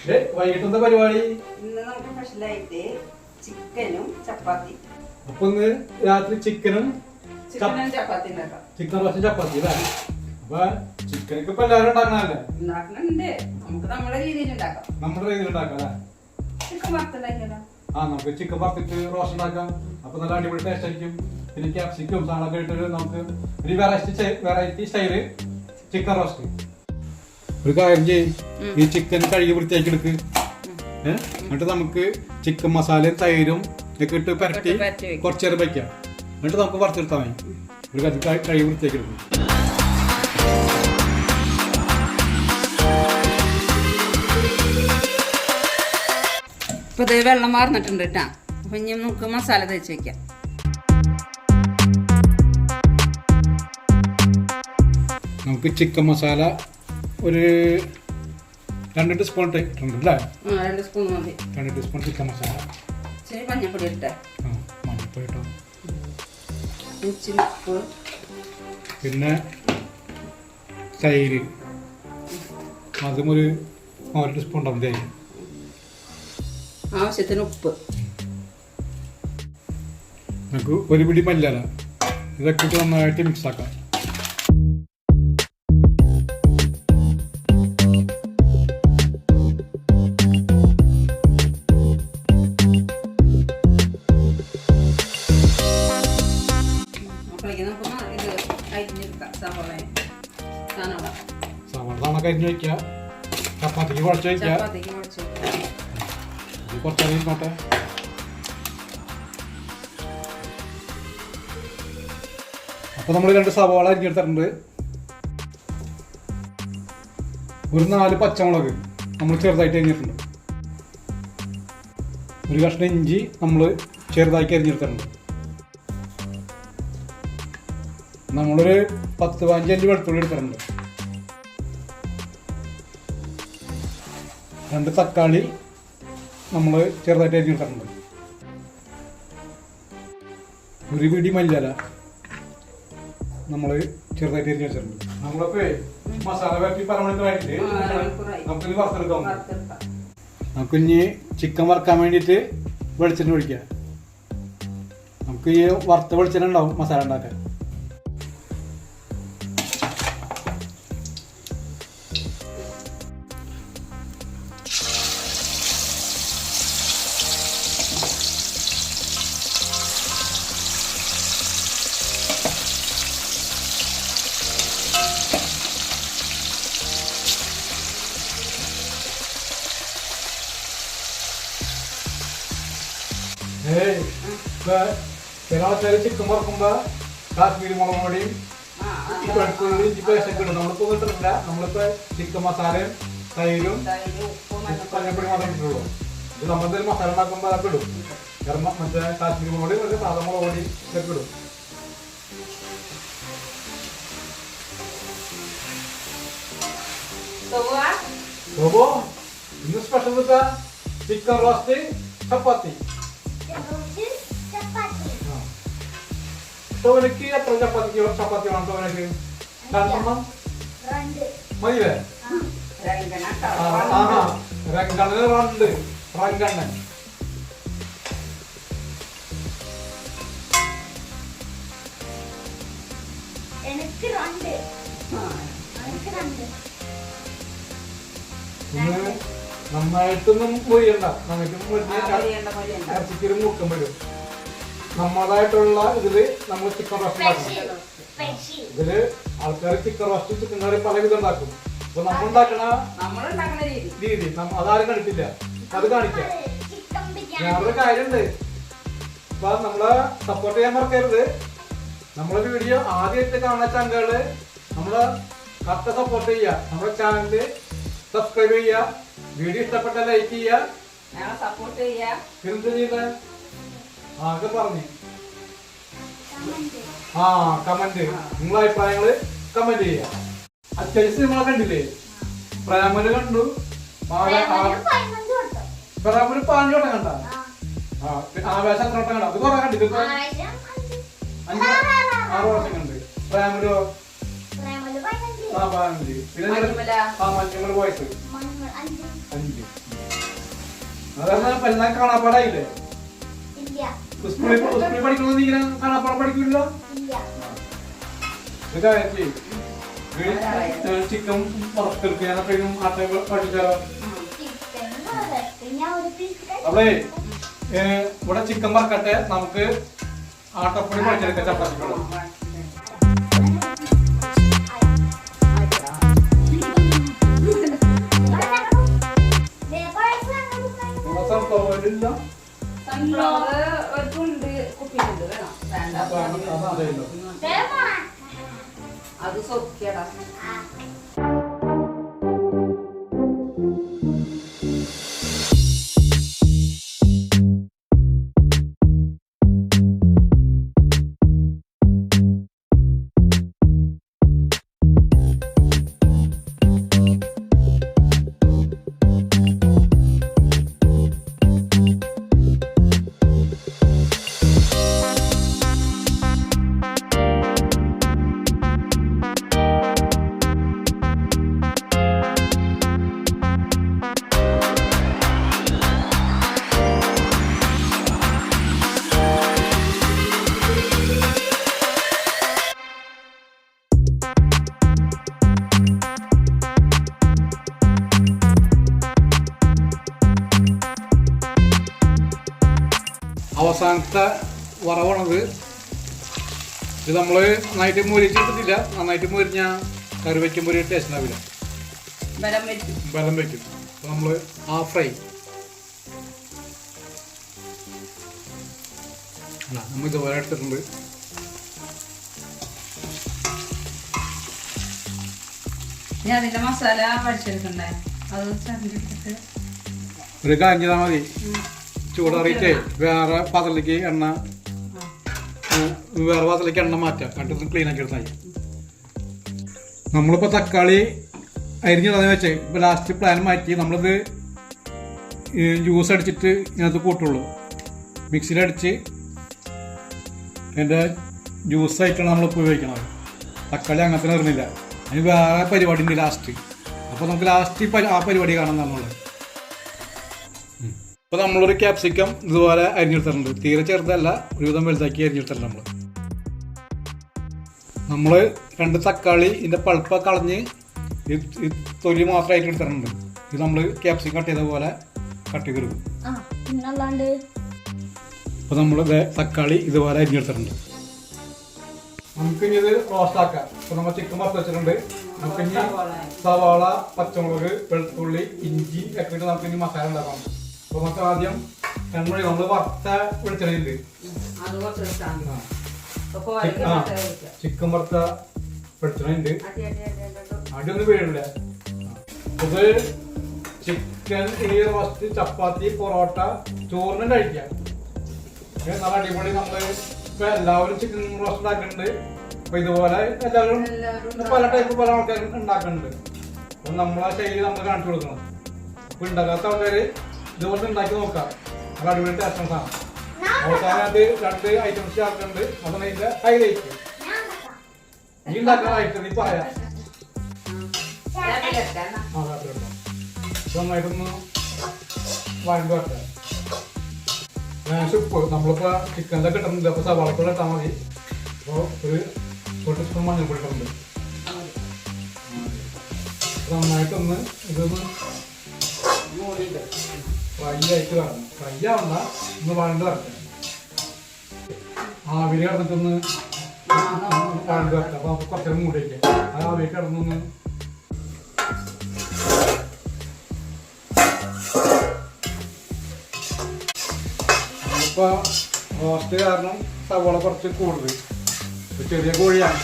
വൈകിട്ടത്തെ പരിപാടി ഇന്ന് നമുക്ക് സ്പെഷ്യലായിട്ട് ചിക്കനും ചപ്പാത്തി. അപ്പൊ ഇന്ന് രാത്രി ചിക്കനും ചപ്പാത്തി ഉണ്ടാക്കാം. ചിക്കൻ റോസ്റ്റും ചപ്പാത്തി അല്ലേ? അപ്പൊ ചിക്കനൊക്കെ ഇപ്പൊ എല്ലാവരും ഉണ്ടാക്കണല്ലേ? ഉണ്ടാക്കണുണ്ട്. നമുക്ക് നമ്മുടെ രീതിയിൽ ഉണ്ടാക്കാം. നമ്മുടെ രീതിയിൽ ഉണ്ടാക്കാം അല്ലേ? ചിക്കൻ വറുത്തുണ്ടാക്കിയാലോ? നമുക്ക് ചിക്കൻ വറുത്തിട്ട് റോസ്റ്റ് ഉണ്ടാക്കാം. അപ്പൊ നല്ല അടിപൊളി ടേസ്റ്റ് ആയിരിക്കും. പിന്നെ ക്യാപ്സിക്കും സാധനമൊക്കെ ഇട്ടിട്ട് നമുക്ക് ഒരു വെറൈറ്റി സ്റ്റൈല് ചിക്കൻ റോസ്റ്റ്. ഒരു കാര്യം ചെയ്യും, ഈ ചിക്കൻ കഴുകി വൃത്തിയാക്കി എടുക്ക്. എന്നിട്ട് നമുക്ക് ചിക്കൻ മസാലയും തൈരും ഒക്കെ ഇട്ട് പരട്ടി കുറച്ചു നേരം വയ്ക്കാം. എന്നിട്ട് നമുക്ക് വറുത്തെടുത്താൽ മതി. ഒരു കഴുകി വൃത്തിയാക്കി എടുക്കും. ഇപ്പൊ ഇത് വെള്ളം വാർന്നിട്ടുണ്ട് കേട്ടാ. അപ്പൊ ഇനി നമുക്ക് മസാല തേച്ച് വെക്കാം. നമുക്ക് ചിക്കൻ മസാല ഒരു 2 ടീസ്പൂൺ ഇട്ടിട്ടുണ്ട് അല്ലേ? 2 സ്പൂൺ മതി. 2 ടീസ്പൂൺ ചിക്കൻ മസാല. ഇച്ചിരി മഞ്ഞപ്പൊടി ഇട്ടേ. മഞ്ഞപ്പൊടി ഇട്ടോ. ഇച്ചിരി ഉപ്പ്. പിന്നെ തൈര്, അതും ഒരു 1 ടീസ്പൂൺ ഉണ്ടാവും തൈര്. ആവശ്യത്തിന് ഉപ്പ്. നമുക്ക് ഒരു പിടി മല്ലിയില ഇതൊക്കെ ഇട്ട് നന്നായിട്ട് മിക്സ് ആക്കാം. സവാള കരിഞ്ഞ് വയ്ക്കുക. ചപ്പാത്തിക്ക് കുഴച്ച് വയ്ക്കുക. കുറച്ചേരം ഇരുന്നോട്ടെ. അപ്പൊ നമ്മൾ 2 സവാള അരിഞ്ഞെടുത്തിട്ടുണ്ട്. ഒരു 4 പച്ചമുളക് നമ്മൾ ചെറുതായിട്ട് അരിഞ്ഞിട്ടുണ്ട്. ഒരു കഷ്ണം ഇഞ്ചി നമ്മൾ ചെറുതാക്കി അരിഞ്ഞെടുത്തിട്ടുണ്ട്. നമ്മളൊരു 10-15 അല്ലി വെളുത്തുള്ളി എടുത്തിട്ടുണ്ട്. 2 തക്കാളി നമ്മൾ ചെറുതായിട്ട് അരിഞ്ഞെടുത്തിട്ടുണ്ട്. ഒരു പിടി മല്ലിയില നമ്മൾ ചെറുതായിട്ട് അരിഞ്ഞ് വെച്ചിട്ടുണ്ട്. നമ്മളിപ്പോ മസാല വരട്ടി പരമണിക്കൂറായിട്ട് നമുക്കിനി വറുത്തെടുക്കാം. നമുക്കിനി ചിക്കൻ വറുക്കാൻ വേണ്ടിയിട്ട് വെളിച്ചെണ്ണ ഒഴിക്കാം. നമുക്ക് ഈ വറുത്ത വെളിച്ചെണ്ണ ഉണ്ടാവും മസാല ഉണ്ടാക്കാൻ. ചില ആൾക്കാർ ചിക്കൻ വറക്കുമ്പോ കാശ്മീരി മുളക് പൊടിയും വെളുത്തുള്ളി ഇഞ്ചി പേസ്റ്റൊക്കെ ഇടും. നമ്മളിപ്പോ കിട്ടുന്നില്ല. നമ്മളിപ്പോ ചിക്കൻ മസാലയും തൈരും മഞ്ഞപ്പൊടി മാത്രമേ ഇട്ടുള്ളൂ. ഇത് നമ്മളെന്തെങ്കിലും മസാല ഉണ്ടാക്കുമ്പോൾ അതൊക്കെ ഇടും. കാരണം മറ്റേ കാശ്മീരി മുളക് പൊടി സാധാ മുളക് പൊടി ഇതൊക്കെ ഇടും. ഇന്ന് സ്പെഷ്യൽ ചിക്കൻ റോസ്റ്റ് ചപ്പാത്തി. ടോവനക്ക് എത്ര ചപ്പാത്തി വേണം? ടോവനക്ക് 2 മതിയല്ലേ? രണ്ടെണ്ണ 2 റങ്കണ്ണൻ. നന്നായിട്ടൊന്നും മൊരിയണ്ട. ഇറച്ചിക്കൊരു മൂക്കം വരും. നമ്മളതായിട്ടുള്ള ഇതില് നമ്മൾ ചിക്കൻ റോസ്റ്റ് ഉണ്ടാക്കണം. ഇതില് ആൾക്കാർ ചിക്കൻ റോസ്റ്റ് ചിക്കൻ കറി പല വിധം ഉണ്ടാക്കും. അപ്പൊ നമ്മളുണ്ടാക്കണ രീതി അതാരും കണ്ടിട്ടില്ല. അത് കാണിക്കാം. വേറൊരു കാര്യമുണ്ട്. അപ്പൊ നമ്മളെ സപ്പോർട്ട് ചെയ്യാൻ മറക്കരുത്. നമ്മളെ വീഡിയോ ആദ്യമായിട്ട് കാണുന്ന ചാനലുകള് നമ്മളെ കറക്റ്റ് സപ്പോർട്ട് ചെയ്യുക. നമ്മുടെ ചാനല് സബ്സ്ക്രൈബ് ചെയ്യുക. വീഡിയോ ഇഷ്ടപ്പെട്ട ലൈക്ക് ചെയ്യുക. എന്ത് ചെയ്ത ആകെ പറഞ്ഞു കമന്റ് നിങ്ങളെ അഭിപ്രായങ്ങള് കമന്റ് ചെയ്യാം. അത്യാവശ്യം നിങ്ങളെ കണ്ടില്ലേ? പ്രേമല് കണ്ടു. പ്രേമല് 15 വട്ടം കണ്ട. ആവേശം എത്ര വട്ടം കണ്ട? അത് കുറെ കണ്ടിട്ട് 6 വർഷം കണ്ട്. പ്രേമലോ 15. പിന്നെ മഞ്ഞുമൽ വോയിസ് 5. അതാണ് എല്ലാം കാണാപ്പാടായില്ലേ? സ്കൂളിൽ പഠിക്കണമെന്ന് ഇങ്ങനെ കാണാപ്പാടം പഠിക്കില്ലല്ലോ. ചിക്കൻ വറുത്തെടുക്കാനൊക്കെയും ആട്ട പഠിച്ചാലോ? അവിടെ ഇവിടെ ചിക്കൻ വറക്കട്ടെ, നമുക്ക് ആട്ടപ്പൊടി പഠിച്ചെടുക്കാം ചപ്പാത്തിക്കുള്ള. അത് സോക്കിയടാ. അവസാനത്തെ വറവാണത്. ഇത് നമ്മൾ നന്നായിട്ട് മുരിച്ചെടുത്തിട്ടില്ല. നന്നായിട്ട് മുരിഞ്ഞാൽ കറി വയ്ക്കുമ്പോൾ ഒരു ടേസ്റ്റ് ഉണ്ടാവില്ല, ബലം വയ്ക്കും. അപ്പോൾ നമ്മൾ ആ ഫ്രൈ നമ്മൾ ഇതുപോലെ എടുത്തിട്ടുണ്ട്. ഞാൻ അതിന്റെ മസാല പഠിച്ചെടുക്കണ്ടേ? അത് ചണ്ടിട്ട് ഒരു കാര്യം ചെയ്താൽ മതി. ചൂടാറിയിട്ടേ വേറെ പാത്രത്തിലേക്ക് എണ്ണ മാറ്റാം. കണ്ടിട്ട് ക്ലീൻ ആക്കി എടുത്താൽ നമ്മളിപ്പോൾ തക്കാളി അരിഞ്ഞിടാന്ന് വെച്ചേ. ഇപ്പോൾ ലാസ്റ്റ് പ്ലാൻ മാറ്റി നമ്മളിത് ജ്യൂസ് അടിച്ചിട്ട് ഇതിനകത്ത് കൂട്ടുള്ളൂ. മിക്സിയിലടിച്ച് അതിൻ്റെ ജ്യൂസായിട്ടാണ് നമ്മളിപ്പോൾ ഉപയോഗിക്കണത്. തക്കാളി അങ്ങനത്തെ വരുന്നില്ല, അതിന് വേറെ പരിപാടി ഉണ്ട് ലാസ്റ്റ്. അപ്പോൾ നമുക്ക് ലാസ്റ്റ് ആ പരിപാടി കാണാൻ തന്നുള്ളത്. ഇപ്പോൾ നമ്മളൊരു ക്യാപ്സിക്കം ഇതുപോലെ അരിഞ്ഞെടുത്തിട്ടുണ്ട്. തീരെ ചെറുതല്ല, ഒരുവിധം വലുതാക്കി അരിഞ്ഞെടുത്തിട്ടുണ്ട്. നമ്മൾ 2 തക്കാളി ഇതിൻ്റെ പൾപ്പ് കളഞ്ഞ് തൊലി മാത്രമായിട്ട് എടുത്തിട്ടുണ്ട്. ഇത് നമ്മൾ ക്യാപ്സിക്കം കട്ട് ചെയ്ത പോലെ കട്ട് ചെയ്തെടുക്കും. അപ്പോൾ നമ്മൾ തക്കാളി ഇതുപോലെ അരിഞ്ഞെടുത്തിട്ടുണ്ട്. നമുക്കിനി ഇത് റോസ്റ്റ് ആക്കാം. ഇപ്പോൾ നമ്മൾ ചിക്കൻ വറുത്ത് വെച്ചിട്ടുണ്ട്. നമുക്കിനി സവാള, പച്ചമുളക്, വെളുത്തുള്ളി, ഇഞ്ചി ഒക്കെ ഇട്ട് നമുക്കിനി മസാല ഉണ്ടാക്കാം. അപ്പോൾ നമുക്ക് ആദ്യം നമ്മൾ വറുത്ത വെളിച്ചെണ്ണയുണ്ട്, ചിക്കൻ വറുത്ത വെളിച്ചെണ്ണയുണ്ട്. അടിയൊന്നും വീഴില്ല. ഇത് ചിക്കൻ ഈ റോസ്റ്റ് ചപ്പാത്തി, പൊറോട്ട, ചോറിനും കഴിക്കാം. നല്ല അടിപൊളി. നമ്മൾ ഇപ്പൊ എല്ലാവരും ചിക്കൻ റോസ്റ്റ് ഉണ്ടാക്കുന്നുണ്ട്. അപ്പൊ ഇതുപോലെ എല്ലാവരും പല ടൈപ്പ് പല ആൾക്കാരും ഉണ്ടാക്കുന്നുണ്ട്. അപ്പൊ നമ്മളെ ശൈലി നമ്മൾ കാണിച്ചു കൊടുക്കണം. അപ്പൊ ഉണ്ടാക്കാത്ത ആൾക്കാര് ഇതുപോലെ ഉണ്ടാക്കി നോക്കാം. നല്ല അടിപൊളി ടേസ്റ്റ് ആണ്. അവസാനത്ത് 2 ഐറ്റംസ് ചേർക്കുന്നുണ്ട്. അതാണ് ഇതിന്റെ ഹൈലൈറ്റ്. നീ ഉണ്ടാക്കുന്ന ഐറ്റം നീ പറയാം. നന്നായിട്ടൊന്ന് വഴണ്ട് വെക്കാം. ഉപ്പ് നമ്മളിപ്പോ ചിക്കനിലെ കിട്ടുന്നില്ല, അപ്പൊ സവാളക്കുള്ള ഇട്ടാൽ മതി. അപ്പോൾ ഒരു സ്പൂൺ മഞ്ഞൾപ്പൊടി ഇട്ടുണ്ട്. നന്നായിട്ടൊന്ന് ഇതൊന്ന് ഫ്രൈ ആയിട്ട് വരണം. ഫ്രൈ ആവണ്ട, ഒന്ന് വഴണ്ട് വരട്ടെ. ആവിയിൽ കിടന്നിട്ടൊന്ന് വഴണ്ട് വരട്ടെ. അപ്പൊ നമുക്ക് കുറച്ചേരം മൂടി വയ്ക്കാം. ആ ആവിയിൽ കിടന്നൊന്ന് ഇപ്പൊ റോസ്റ്റ് കാരണം സവാള കുറച്ച് കൂടുതൽ. ചെറിയ കോഴിയാണ്.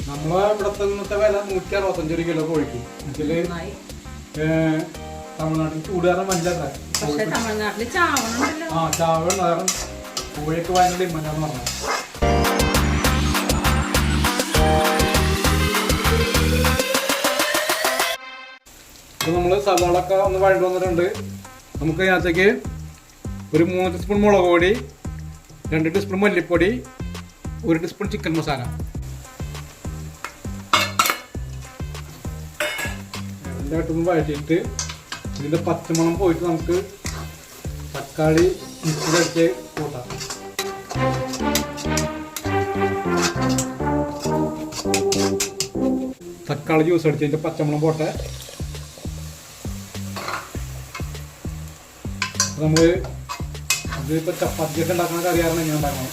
നമ്മളെ ഇവിടുത്തെ ഇന്നത്തെ വില 165 കിലോ കോഴിക്ക്. ഇതില് തമിഴ്നാട്ടിൽ ചൂട് കാരണം മഞ്ചാത്ര ചാവണം കാരണം കോഴിയൊക്കെ ഭയങ്കര ഡിമാൻഡാന്ന് പറഞ്ഞു. ഇപ്പൊ നമ്മള് സവാളൊക്കെ ഒന്ന് വഴണ്ട് വന്നിട്ടുണ്ട്. നമുക്ക് അതിനകത്തേക്ക് ഒരു 3 ടീസ്പൂൺ മുളക് പൊടി, 2 ടീസ്പൂൺ മല്ലിപ്പൊടി, 1 ടീസ്പൂൺ ചിക്കൻ മസാല. നല്ലതായിട്ടൊന്ന് വഴറ്റിയിട്ട് ഇതിൻ്റെ പച്ചമണം പോയിട്ട് നമുക്ക് തക്കാളി മിക്സിയിലടിച്ച് കൂട്ടാം. തക്കാളി ജ്യൂസ് അടിച്ചതിൻ്റെ പച്ചമണം പോട്ടെ. നമ്മൾ ഇതിപ്പോൾ ചപ്പാത്തിയൊക്കെ ഉണ്ടാക്കുന്ന കറിയായിരുന്നു എങ്ങനെ ഉണ്ടാക്കണം.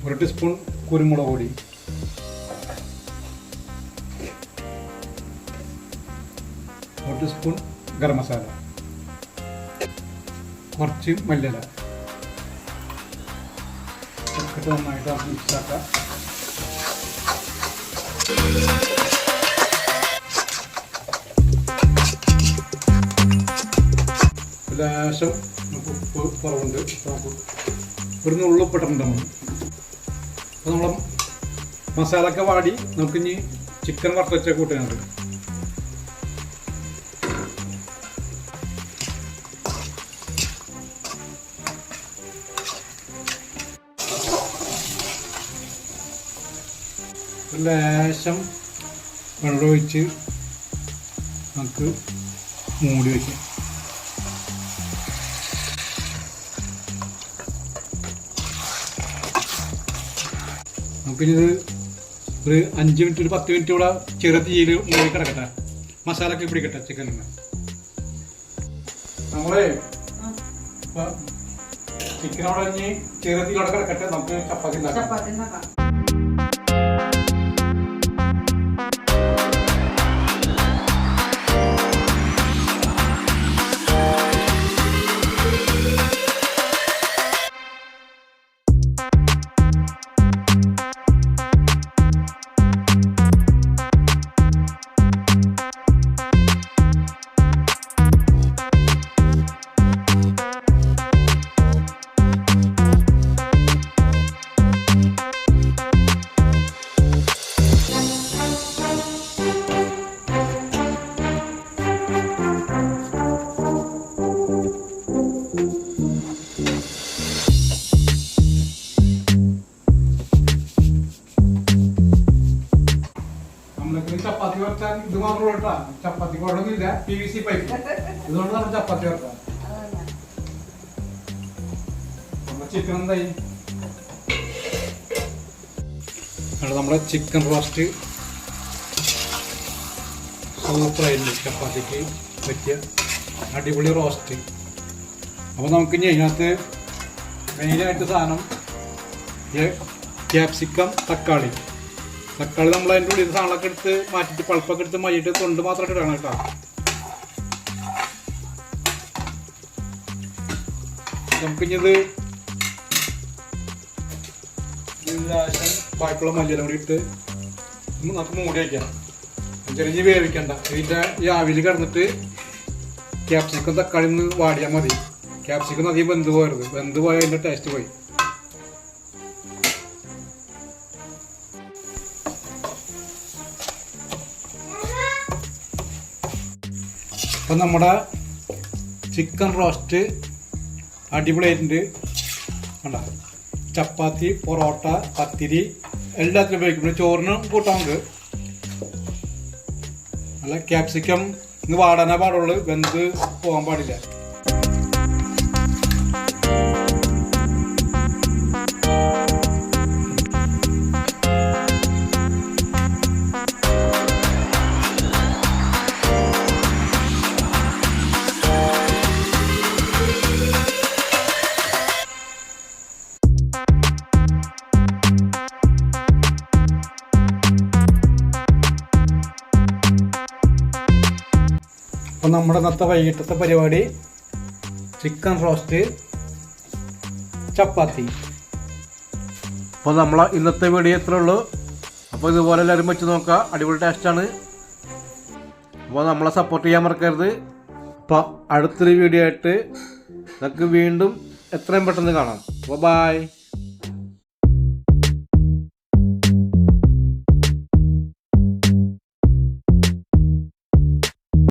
ഒരു ടീസ്പൂൺ കുരുമുളക് പൊടി, ഒരു ടീസ്പൂൺ ഗരം മസാല, കുറച്ച് മല്ലിയില ഇട്ട് നന്നായിട്ട് മിക്സ് ആക്കാം. ലേശം നമുക്ക് ഉപ്പ് കുറവുണ്ട്. ഒരു നുള്ളു ഉപ്പിട്ടിട്ടുണ്ട് നമ്മൾ. അപ്പോൾ നമ്മളെ മസാലയൊക്കെ വാടി നമുക്കിനി ചിക്കൻ വറുത്തച്ച കൂട്ടാനുണ്ട്. ലേശം വെള്ളമൊഴിച്ച് നമുക്ക് മൂടി വയ്ക്കാം. നമുക്കിത് ഒരു 5 മിനിറ്റ് ഒരു 10 മിനിറ്റ് കൂടെ ചെറു തീയിൽ മൂടി കിടക്കട്ടെ. മസാല ഒക്കെ പിടിക്കട്ടെ ചിക്കനിൽ. നമ്മളെ ചിക്കനോടെ ഇനി ചെറു തീയിലൂടെ കിടക്കട്ടെ. നമുക്ക് ചപ്പാത്തി ഉണ്ടാക്കാം. ചപ്പാത്തി വറുത്താൽ ഇത് മാത്രം കേട്ടാ. ചപ്പാത്തി കുഴപ്പമില്ല, PVC പൈപ്പ്. ഇതുകൊണ്ട് നമ്മൾ ചപ്പാത്തി വറുത്താം. ചിക്കൻ എന്തായി? നമ്മുടെ ചിക്കൻ റോസ്റ്റ് സൂപ്പറായിരുന്നു. ചപ്പാത്തിക്ക് പറ്റിയ അടിപൊളി റോസ്റ്റ്. അപ്പോൾ നമുക്ക് ഇനി അതിനകത്ത് മെയിനായിട്ട് സാധനം ക്യാപ്സിക്കം, തക്കാളി നമ്മൾ അതിൻ്റെ ഉള്ളിൽ സാധനങ്ങളൊക്കെ എടുത്ത് മാറ്റിയിട്ട് പൾപ്പൊക്കെ എടുത്ത് മാറ്റിയിട്ട് തൊണ്ട് മാത്രമായിട്ട് ഇടണം കേട്ടോ. നമുക്കിഞ്ഞത് ബാക്കിയുള്ള മല്ലിയില കൂടി ഇട്ട് നമുക്ക് മൂടി വയ്ക്കാം. ചെറിയ വേവിക്കണ്ട. ഇതിൻ്റെ ഈ ആവിയിൽ കിടന്നിട്ട് ക്യാപ്സിക്കം തക്കാളി ഒന്ന് വാടിയാൽ മതി. ക്യാപ്സിക്കം അധികം വെന്ത് പോയരുത്. വെന്ത് പോയാൽ അതിൻ്റെ ടേസ്റ്റ് പോയി. അപ്പം നമ്മുടെ ചിക്കൻ റോസ്റ്റ് അടിപൊളിയായിട്ടുണ്ട്. കണ്ട, ചപ്പാത്തി, പൊറോട്ട, പത്തിരി എല്ലാത്തിനും ഉപയോഗിക്കും. ചോറിനും കൂട്ടാൻ നമുക്ക്. അല്ല, ക്യാപ്സിക്കം ഇന്ന് വാടാനേ പാടുള്ളൂ, വെന്ത് പോകാൻ പാടില്ല. അപ്പം നമ്മുടെ ഇന്നത്തെ വൈകിട്ടത്തെ പരിപാടി ചിക്കൻ റോസ്റ്റ്, ചപ്പാത്തി. അപ്പോൾ നമ്മളെ ഇന്നത്തെ വീഡിയോ ഇത്രേ ഉള്ളൂ. അപ്പോൾ ഇതുപോലെ എല്ലാവരും വെച്ച് നോക്കുക. അടിപൊളി ടേസ്റ്റാണ്. അപ്പോൾ നമ്മളെ സപ്പോർട്ട് ചെയ്യാൻ മറക്കരുത്. അപ്പോൾ അടുത്തൊരു വീഡിയോ ആയിട്ട് നമുക്ക് വീണ്ടും എത്രയും പെട്ടെന്ന് കാണാം. അപ്പോൾ ബൈ.